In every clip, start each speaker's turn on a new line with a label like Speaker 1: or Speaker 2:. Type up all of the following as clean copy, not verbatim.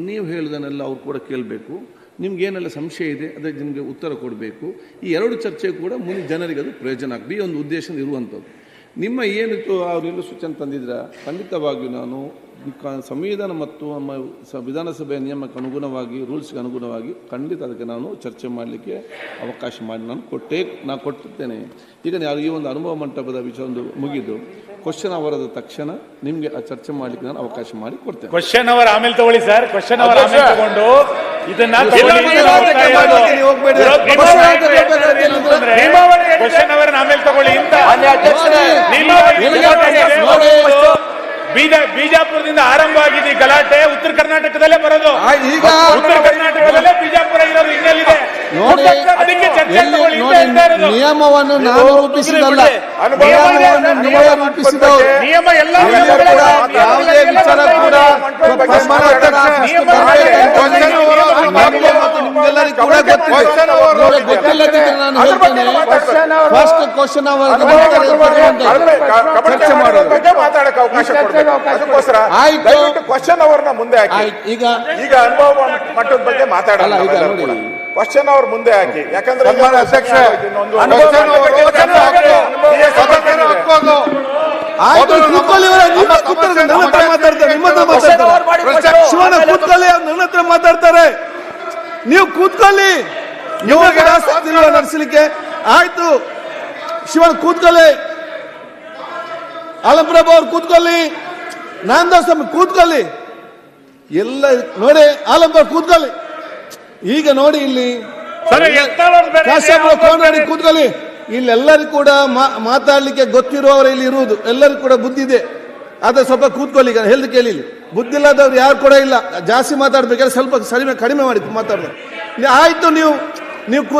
Speaker 1: ನೀವು ಹೇಳಿದನ್ನೆಲ್ಲ ಅವ್ರು ಕೂಡ ಕೇಳಬೇಕು. ನಿಮ್ಗೇನೆಲ್ಲ ಸಂಶಯ ಇದೆ ಅದೇ ನಿಮಗೆ ಉತ್ತರ ಕೊಡಬೇಕು. ಈ ಎರಡು ಚರ್ಚೆ ಕೂಡ ಮುಂದೆ ಜನರಿಗೆ ಅದು ಪ್ರಯೋಜನ ಆಗಲಿ, ಈ ಒಂದು ಉದ್ದೇಶ ಇರುವಂಥದ್ದು. ನಿಮ್ಮ ಏನಿತ್ತು ಅವರೆಲ್ಲ ಸೂಚನೆ ತಂದಿದ್ರ, ಖಂಡಿತವಾಗಿಯೂ ನಾನು ಸಂವಿಧಾನ ಮತ್ತು ನಮ್ಮ ವಿಧಾನಸಭೆಯ ನಿಯಮಕ್ಕೆ ಅನುಗುಣವಾಗಿ, ರೂಲ್ಸ್ಗೆ ಅನುಗುಣವಾಗಿ ಖಂಡಿತ ಅದಕ್ಕೆ ನಾನು ಚರ್ಚೆ ಮಾಡಲಿಕ್ಕೆ ಅವಕಾಶ ಮಾಡಿ ನಾನು ಕೊಟ್ಟಿರ್ತೇನೆ. ಈಗ ಈ ಒಂದು ಅನುಭವ ಮಂಟಪದ ವಿಷಯ ಒಂದು ಮುಗಿದು ಕ್ವಶನ್ ಅವರದ ತಕ್ಷಣ ನಿಮಗೆ ಆ ಚರ್ಚೆ ಮಾಡಲಿಕ್ಕೆ ನಾನು ಅವಕಾಶ ಮಾಡಿ ಕೊಡ್ತೇನೆ.
Speaker 2: ಕ್ವಶನ್ ಅವರ್ ಆಮೇಲೆ ತಗೊಳ್ಳಿ ಸರ್. ಕ್ವಶನ್ ಅವರ್ ಆಮೇಲೆ ತಗೊಂಡು ಇದನ್ನ ಕ್ವಶನ್ ಅವರ್ ಆಮೇಲೆ ತಗೊಳ್ಳಿ. ಬಿಜಾಪುರದಿಂದ ಆರಂಭ ಆಗಿದೆ ಗಲಾಟೆ. ಉತ್ತರ ಕರ್ನಾಟಕದಲ್ಲೇ ಬರೋದು, ಉತ್ತರ ಕರ್ನಾಟಕದಲ್ಲೇ ಬಿಜಾಪುರ ಇರೋದು ಇನ್ನೆಲ್ಲಿದೆ? ಅದಕ್ಕೆ ಚರ್ಚೆ
Speaker 3: ನಿಯಮವನ್ನು ನಾನು ರೂಪಿಸಿದಲ್ಲ,
Speaker 2: ನಿಯಮ ಎಲ್ಲ
Speaker 3: ಯಾವುದೇ ವಿಚಾರ ಕೂಡ ನಿಮ್ಗೆಲ್ಲರಿಗೂ ಕೂಡ ಗೊತ್ತಿಲ್ಲದಿದ್ದರೆ ನಾನು ಹೇಳ್ತೇನೆ. ಫಸ್ಟ್ ಕ್ವಶನ್ ಅವರ್ ಚರ್ಚೆ ಮಾಡೋದು.
Speaker 4: ಕ್ವಶನ್ ಅವರ್ನ ಮುಂದೆ ಹಾಕಿ. ಈಗ ಅನುಭವ ಮಟ್ಟದ ಬಗ್ಗೆ ಮಾತಾಡಲ್ಲ. ಕ್ವಶನ್ ಅವರ್ ಮುಂದೆ ಹಾಕಿ. ಯಾಕಂದ್ರೆ
Speaker 3: ಮಾತಾಡ್ತಾರೆ. ನೀವು ಕೂತ್ಕೊಳ್ಳಿ, ನಿಮಗೆ ಆಸಕ್ತಿ ನಡೆಸಲಿಕ್ಕೆ. ಆಯ್ತು, ಶಿವನ್ ಕೂತ್ಕೊಳ್ಳಿ, ಆಲಂಪ್ರಭು ಅವ್ರು ಕೂತ್ಕೊಳ್ಳಿ, ನಾಮದಾಸ್ ಕೂತ್ಕೊಳ್ಳಿ, ಎಲ್ಲ ನೋಡಿ. ಆಲಂಪ್ರಭು ಕೂತ್ಕೊಳ್ಳಿ. ಈಗ ನೋಡಿ ಇಲ್ಲಿ ಕೋನರಾಡಿ ಕೂತ್ಕೊಳ್ಳಿ. ಇಲ್ಲೆಲ್ಲರಿಗೂ ಕೂಡ ಮಾತಾಡ್ಲಿಕ್ಕೆ ಗೊತ್ತಿರುವವರು ಇಲ್ಲಿ ಇರುವುದು, ಎಲ್ಲರಿಗೂ ಕೂಡ ಬುದ್ಧಿ ಇದೆ. ಆದ್ರೆ ಸ್ವಲ್ಪ ಕೂತ್ಕೊಳ್ಳಿ. ಈಗ ಹೇಳ್ದು ಕೇಳಿ, ಬುದ್ಧಿ ಇಲ್ಲದವ್ರು ಯಾರು ಕೂಡ ಇಲ್ಲ. ಜಾಸ್ತಿ ಮಾತಾಡ್ಬೇಕಾದ್ರೆ ಸ್ವಲ್ಪ ಕಡಿಮೆ ಮಾಡಿ ಮಾತಾಡ್ತಾರೆ. ಆಯ್ತು, ನೀವು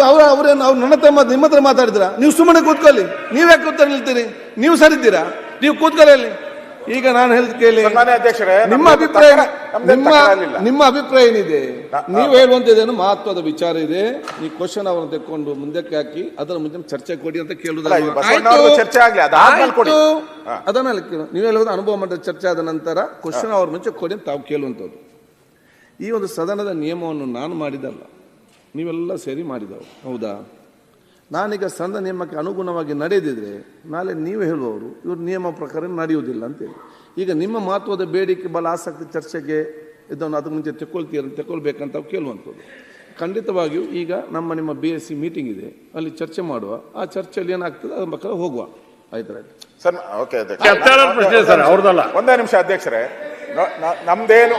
Speaker 3: ಅವ್ರೇನು ಅವ್ರು ನನ್ನ ಹತ್ರ ನಿಮ್ಮ ಹತ್ರ ಮಾತಾಡಿದ್ರ? ನೀವು ಸುಮ್ಮನೆ ಕೂತ್ಕೊಳ್ಳಿ. ನೀವ್ಯಾಕೆ ಉತ್ತರ ನಿಲ್ತೀರಿ? ನೀವು ಸರಿದ್ದೀರಾ? ನೀವು ಕೂತ್ಕೊಳ್ಳಿ. ಈಗ ನಾನು ಹೇಳಿದ ಕೇಳಿ, ನಿಮ್ಮ ಅಭಿಪ್ರಾಯ ಏನಿದೆ? ನೀವು ಹೇಳುವಂತದ್ದೇನು ಮಹತ್ವದ ವಿಚಾರ ಇದೆ. ನೀವು ಕ್ವಶನ್ ಅವರನ್ನು ತೆಕ್ಕೊಂಡು ಮುಂದಕ್ಕೆ ಹಾಕಿ ಅದರ ಮುಂದೆ ಚರ್ಚೆ ಕೊಡಿ ಅಂತ ಕೇಳುವುದಲ್ಲ. ಅದನ್ನ ನೀವು ಹೇಳುವುದು ಅನುಭವ ಮಾಡಿದ ಚರ್ಚೆ ಆದ ನಂತರ ಕ್ವಶನ್ ಅವ್ರ ಮುಂಚೆ ಕೊಡಿ ಅಂತ ತಾವು ಕೇಳುವಂಥದ್ದು. ಈ ಒಂದು ಸದನದ ನಿಯಮವನ್ನು ನಾನು ಮಾಡಿದಲ್ಲ, ನೀವೆಲ್ಲ ಸೇರಿ ಮಾಡಿದವು, ಹೌದಾ? ನಾನೀಗ ಸಣ್ಣ ನಿಯಮಕ್ಕೆ ಅನುಗುಣವಾಗಿ ನಡೆದಿದ್ರೆ ನಾಳೆ ನೀವು ಹೇಳುವವರು ಇವರು ನಿಯಮ ಪ್ರಕಾರ ನಡೆಯುವುದಿಲ್ಲ ಅಂತೇಳಿ. ಈಗ ನಿಮ್ಮ ಮಹತ್ವದ ಬೇಡಿಕೆ ಬಲ ಆಸಕ್ತಿ ಚರ್ಚೆಗೆ ಇದನ್ನು ಅದಕ್ಕೆ ಮುಂಚೆ ತೆಕ್ಕೊಳ್ಬೇಕಂತ ಕೇಳುವಂಥದ್ದು. ಖಂಡಿತವಾಗಿಯೂ ಈಗ ನಿಮ್ಮ BSc ಮೀಟಿಂಗ್ ಇದೆ, ಅಲ್ಲಿ ಚರ್ಚೆ ಮಾಡುವ. ಆ ಚರ್ಚೆಯಲ್ಲಿ ಏನಾಗ್ತದೆ ಅದ್ರ ಪ್ರಕಾರ ಹೋಗುವ. ಆಯ್ತು
Speaker 4: ಸರ್. ಓಕೆ ಅವ್ರದಲ್ಲ. ಒಂದೇ ನಿಮಿಷ ಅಧ್ಯಕ್ಷರೇ, ನಮ್ದೇನು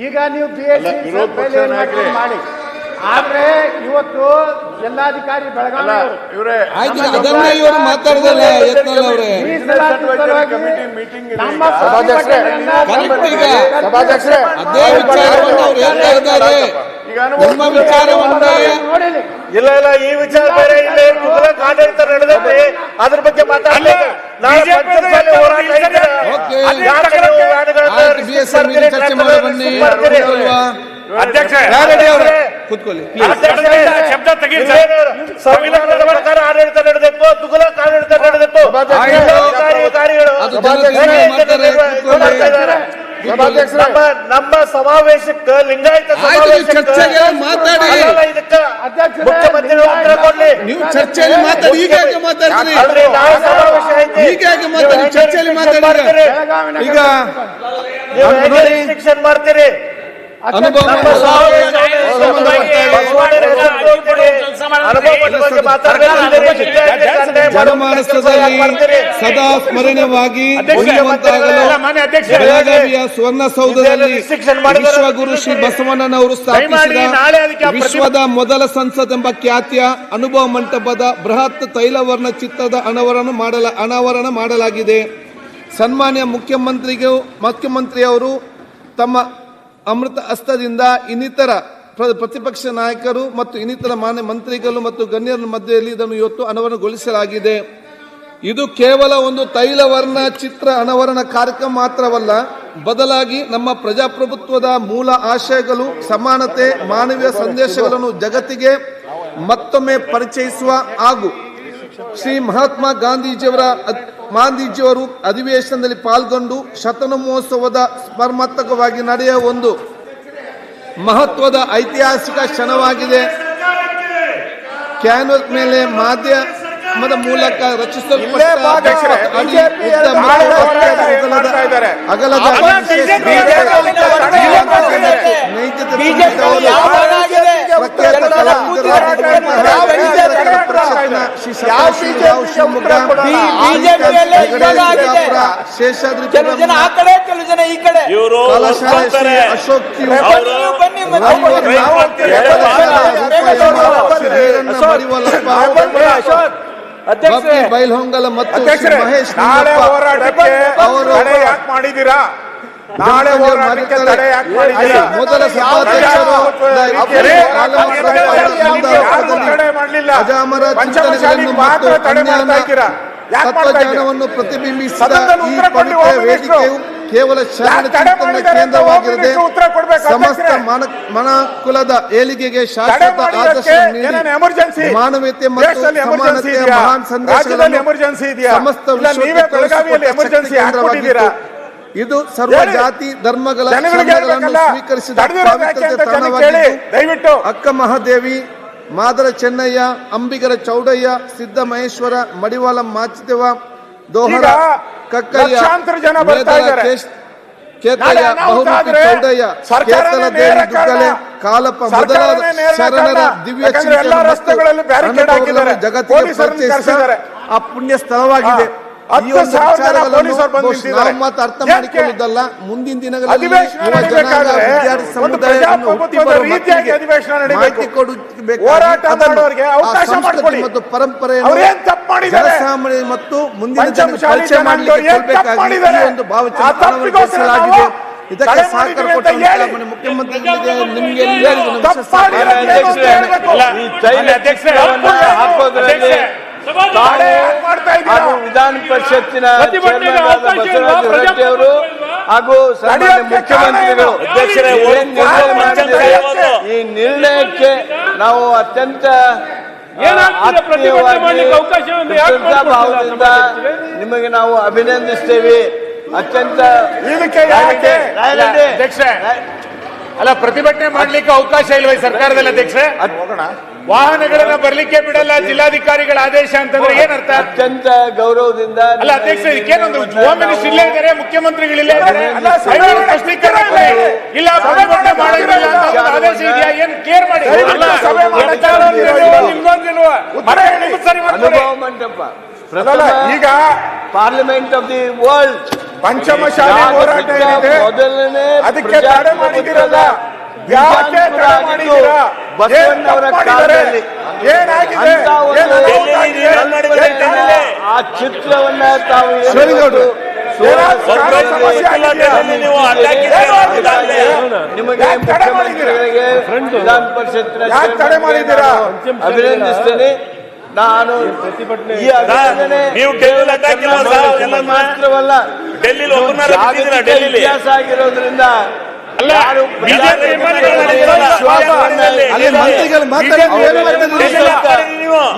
Speaker 5: ಈಗ ನೀವು BSc ಮಾಡಿ. ಆದ್ರೆ ಇವತ್ತು ಜಿಲ್ಲಾಧಿಕಾರಿ ಬೆಳಗಾವಿ
Speaker 3: ಇವರು ಮಾತಾಡಿದಲ್ಲ ಯತ್ನಾಳ್ ಅವರೇ. ಅದೇ ವಿಚಾರವನ್ನು ಅವ್ರು ಹೇಳ್ತಾ ಇದ್ದಾರೆ. ನಿಮ್ಮ ವಿಚಾರವನ್ನೇ
Speaker 4: ಇಲ್ಲ ಈ ವಿಚಾರ ಬೇರೆ. ಇಲ್ಲಿ ಆಡಳಿತ ನಡೆದೈತೆ, ಅದ್ರ ಬಗ್ಗೆ ಮಾತಾಡ್ಬೇಕು.
Speaker 3: ಚರ್ಚೆ ಮಾಡಿ ಬನ್ನಿ. ಕೂತ್ಕೊಳ್ಳಿ.
Speaker 4: ಸಂವಿಧಾನದ ಪ್ರಕಾರ ಆಡಳಿತ ನಡೆದಿತ್ತು, ತುಗುಲಕ್ ಆಡಳಿತ ನಡೆದಿತ್ತು. ನಮ್ಮ ಸಮಾವೇಶಕ್ಕೆ ಲಿಂಗಾಯತ ಮುಖ್ಯಮಂತ್ರಿಗಳು ಉತ್ತರ ಕೊಡ್ಲಿ.
Speaker 3: ನೀವು ಚರ್ಚೆಯಲ್ಲಿ ಮಾತಾಡಿ. ಈಗಾಗ ಮಾತಾಡ್ತೀರಿ, ಈಗಾಗ ಮಾತಾಡಿ, ಚರ್ಚೆಯಲ್ಲಿ ಮಾತಾಡಿದ್ರೆ ಈಗ
Speaker 4: ಶಿಕ್ಷಣ ಮಾಡ್ತೀರಿ.
Speaker 3: ಜನಮಾನಸದಲ್ಲಿ ಸದಾ ಸ್ಮರಣೀಯವಾಗಿ ಬೆಳಗಾವಿಯ ಸುವರ್ಣಸೌಧದಲ್ಲಿ ವಿಶ್ವಗುರು ಶ್ರೀ ಬಸವಣ್ಣನವರು ಸ್ಥಾಪಿಸಿದ ವಿಶ್ವದ ಮೊದಲ ಸಂಸತ್ ಎಂಬ ಖ್ಯಾತಿಯ ಅನುಭವ ಮಂಟಪದ ಬೃಹತ್ ತೈಲವರ್ಣ ಚಿತ್ರದ ಅನಾವರಣ ಮಾಡಲಾಗಿದೆ. ಸನ್ಮಾನ್ಯ ಮುಖ್ಯಮಂತ್ರಿಯವರು ತಮ್ಮ ಅಮೃತ ಹಸ್ತದಿಂದ ಇನ್ನಿತರ ಪ್ರತಿಪಕ್ಷ ನಾಯಕರು ಮತ್ತು ಇನ್ನಿತರ ಮಾನ್ಯ ಮಂತ್ರಿಗಳು ಮತ್ತು ಗಣ್ಯರ ಮಧ್ಯೆಯಲ್ಲಿ ಇದನ್ನು ಇವತ್ತು ಅನಾವರಣಗೊಳಿಸಲಾಗಿದೆ. ಇದು ಕೇವಲ ಒಂದು ತೈಲವರ್ಣ ಚಿತ್ರ ಅನಾವರಣ ಕಾರ್ಯಕ್ರಮ ಮಾತ್ರವಲ್ಲ, ಬದಲಾಗಿ ನಮ್ಮ ಪ್ರಜಾಪ್ರಭುತ್ವದ ಮೂಲ ಆಶಯಗಳು, ಸಮಾನತೆ, ಮಾನವೀಯ ಸಂದೇಶಗಳನ್ನು ಜಗತ್ತಿಗೆ ಮತ್ತೊಮ್ಮೆ ಪರಿಚಯಿಸುವ ಹಾಗೂ ಶ್ರೀ ಮಹಾತ್ಮ ಗಾಂಧೀಜಿಯವರು ಅಧಿವೇಶನದಲ್ಲಿ ಪಾಲ್ಗೊಂಡು ಶತಮಾನ ಮಹೋತ್ಸವದ ಸ್ಮರಣಾರ್ಥಕವಾಗಿ ನಡೆಯುವ ಒಂದು ಮಹತ್ವದ ಐತಿಹಾಸಿಕ ಕ್ಷಣವಾಗಿದೆ. ಕ್ಯಾನ್ವಸ್ ಮೇಲೆ ಮಾಧ್ಯಮದ ಮೂಲಕ ರಚಿಸಲ್ಪಟ್ಟ ಅಗಲದ ಶೇಷಾದ್ರಿ ಅಶೋಕ್ ಬೈಲ್ಹೊಂಗಲ ಮತ್ತು ಮಹೇಶ್ ಅವರು
Speaker 4: ಮಾಡಿದ್ದೀರಾ? ನಾಳೆ ಹೋರಾಟಕ್ಕೆ ತಡೆ ಯಾಕೆ ಮಾಡಿದ್ದೀರಾ?
Speaker 3: ಮೊದಲ ಸಭಾಧ್ಯಕ್ಷರು ಅಜಾಮರ ಚಿಂತನೆಗಳನ್ನು ಮತ್ತು ತತ್ವಜ್ಞಾನವನ್ನು ಪ್ರತಿಬಿಂಬಿಸಿದ ಈ ಪವಿತ್ರ ವೇದಿಕೆಯು ಕೇವಲ ಶರಣ ಚಿಂತನೆಯ ಕೇಂದ್ರವಾಗಿರದೆ ಸಮಸ್ತ ಮನುಕುಲದ ಏಳಿಗೆಗೆ ಶಾಶ್ವತ ಆದರ್ಶ ನೀಡಿ ಮಾನವೀಯತೆ ಮತ್ತು ಸಮಾನತೆಯ ಮಹಾನ್ ಸಂದೇಶಗಳನ್ನು ಸಮಸ್ತ ಕೇಂದ್ರವಾಗಿತ್ತು. ಇದು ಸರ್ವ ಜಾತಿ ಧರ್ಮಗಳ ಸ್ವೀಕರಿಸಿದ ಪವಿತ್ರತೆ ತಾಣವಾಗಿದ್ದು ಅಕ್ಕ ಮಹಾದೇವಿ, ಮಾದರ ಚೆನ್ನಯ್ಯ, ಅಂಬಿಗರ ಚೌಡಯ್ಯ, ಸಿದ್ದ ಮಹೇಶ್ವರ, ಮಡಿವಾಳ ಮಾಚಿದೇವ, ದೋಹರ ಕಕ್ಕಯ್ಯ, ಕೇತಯ್ಯ, ಬಹುಮುಖಿ ಚೌಡಯ್ಯ, ಕೇತಲ ದೇವಿ ದುಗ್ಗಲೆ, ಕಾಲಪ್ಪ ಮೊದಲಾದ ಶರಣರ ದಿವ್ಯ ಚಿಂತನೆ ಜಗತ್ತಿಗೆ ಪರಿಚಯಿಸಿದ ಆ ಪುಣ್ಯ ಸ್ಥಳವಾಗಿದೆ. ಈ ಒಂದು ನಾವು ಮಾತು ಅರ್ಥ ಮಾಡಿಕೊಳ್ಳುವುದಲ್ಲ, ಮುಂದಿನ ದಿನಗಳಲ್ಲಿ ಯುವ ಜನಾಂಗ ವಿದ್ಯಾರ್ಥಿ ಸಮುದಾಯವನ್ನು ಮಾಹಿತಿ ಕೊಡಬೇಕು. ಮತ್ತು ಪರಂಪರೆಯನ್ನು ಜನಸಾಮಾನ್ಯ ಮತ್ತು ಮುಂದಿನ ಪರಿಚಯ ಮಾಡಲಿಕ್ಕೆ ಒಂದು ಭಾವಚಿತ್ರಲಾಗಿದೆ. ಇದಕ್ಕೆ ಸಹಕಾರ ಕೊಟ್ಟಂತಹ ಮುಖ್ಯಮಂತ್ರಿಗಳಿಗೆ ನಿಮಗೆ
Speaker 6: ಹಾಗೂ ವಿಧಾನ ಪರಿಷತ್ತಿನ ಬಸವರಾಜ ಹೊರಟ್ಟಿ ಅವರು ಹಾಗೂ ಮುಖ್ಯಮಂತ್ರಿಗಳು ಈ ನಿರ್ಣಯಕ್ಕೆ ನಾವು ಅತ್ಯಂತ ಭಾವದಿಂದ ನಿಮಗೆ ನಾವು ಅಭಿನಂದಿಸ್ತೇವೆ. ಅತ್ಯಂತ
Speaker 2: ಅಲ್ಲ, ಪ್ರತಿಭಟನೆ ಮಾಡ್ಲಿಕ್ಕೆ ಅವಕಾಶ ಇಲ್ವೇ ಸರ್ಕಾರದಲ್ಲಿ ಅಧ್ಯಕ್ಷರೇ? ವಾಹನಗಳನ್ನ ಬರ್ಲಿಕ್ಕೆ ಬಿಡಲ್ಲ ಜಿಲ್ಲಾಧಿಕಾರಿಗಳ ಆದೇಶ ಅಂತಂದ್ರೆ ಏನರ್ಥ?
Speaker 6: ಅತ್ಯಂತ ಗೌರವದಿಂದ
Speaker 2: ಅಲ್ಲ ಅಧ್ಯಕ್ಷ, ಇದಕ್ಕೇನೊಂದು ಹೋಮ್ ಮಿನಿಸ್ಟರ್ ಇಲ್ಲೇ ಇದ್ದಾರೆ, ಮುಖ್ಯಮಂತ್ರಿಗಳಿಲ್ಲೇ ಇದ್ದಾರೆ, ಸ್ಪಷ್ಟೀಕರಣ ಇಲ್ಲ, ಪ್ರತಿಭಟನೆ ಮಾಡೋದಿಲ್ಲ ಅಂತ ಆದೇಶ ಇದೆಯಾ? ಏನ್ ಕೇರ್ ಮಾಡಿ
Speaker 6: ಅನುಭವ ಮಂಟಪ
Speaker 4: ಈಗ
Speaker 6: parliament of the world
Speaker 4: Panchamasali ಹೋರಾಟ ಏನಿದೆ ಅದಕ್ಕೆ ತಡೆ ಮಾಡಿದಿರಲ್ಲ, ಯಾಕೆ ತಡೆ ಮಾಡಿದ್ದೀರಾ?
Speaker 6: ಬಸವಣ್ಣವರ ಕಾಲದಲ್ಲಿ
Speaker 4: ಏನಾಗಿದೆ?
Speaker 6: ಆ ಚಿತ್ರವನ್ನ ತಾವು ನಿಮಗೆ ಮುಖ್ಯಮಂತ್ರಿಗಳಿಗೆ ವಿಧಾನ ಪರಿಷತ್ತಿನ ಅಭಿನಂದಿಸ್ತೇನೆ. ನಾನು ಈ ಮಾತ್ರವಲ್ಲ, ಇತಿಹಾಸ ಆಗಿರೋದ್ರಿಂದ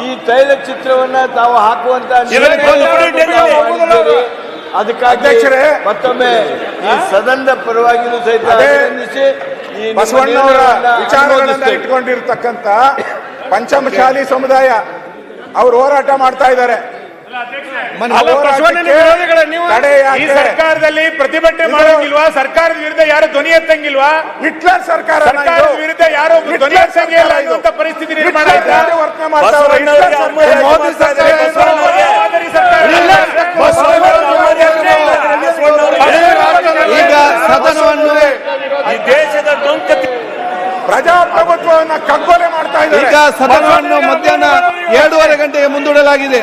Speaker 6: ಈ ತೈಲ ಚಿತ್ರವನ್ನ ತಾವು ಹಾಕುವಂತ ಅದಕ್ಕಾಗಿ ಮತ್ತೊಮ್ಮೆ ಈ ಸದನದ ಪರವಾಗಿಯೂ ಸಹಿತ ಅಭಿನಂದಿಸಿ ಈ
Speaker 4: ಬಸವಣ್ಣವರ ವಿಚಾರಗಳನ್ನ ಇಟ್ಕೊಂಡಿರ್ತಕ್ಕಂಥ ಪಂಚಮಶಾಲಿ ಸಮುದಾಯ ಅವರು ಹೋರಾಟ ಮಾಡ್ತಾ ಇದ್ದಾರೆ.
Speaker 2: ಈ ಸರ್ಕಾರದಲ್ಲಿ ಪ್ರತಿಭಟನೆ ಮಾಡೋಂಗಿಲ್ವಾ? ಸರ್ಕಾರದ ವಿರುದ್ಧ ಯಾರು ಧ್ವನಿ ಎತ್ತಂಗಿಲ್ವಾ?
Speaker 4: ಹಿಟ್ಲರ್ ಸರ್ಕಾರದ
Speaker 2: ವಿರುದ್ಧ ಯಾರು ಧ್ವನಿ ಎತ್ತಂಗಿಲ್ಲ ಅನ್ನುವಂತ ಪರಿಸ್ಥಿತಿ ನಿರ್ಮಾಣ ಆಯ್ತಾ?
Speaker 4: ಮೋದಿ ಸರ್ಕಾರ
Speaker 3: ಈಗ ಸದನವನ್ನು
Speaker 2: ಈ ದೇಶದ
Speaker 4: ಪ್ರಜಾಪ್ರಭುತ್ವವನ್ನು ಕಗ್ಗೊಲೆ ಮಾಡ್ತಾ ಇದ್ದಾರೆ.
Speaker 3: ಈಗ ಸದನವನ್ನು ಮಧ್ಯಾಹ್ನ 2:30 ಗಂಟೆಗೆ ಮುಂದೂಡಲಾಗಿದೆ.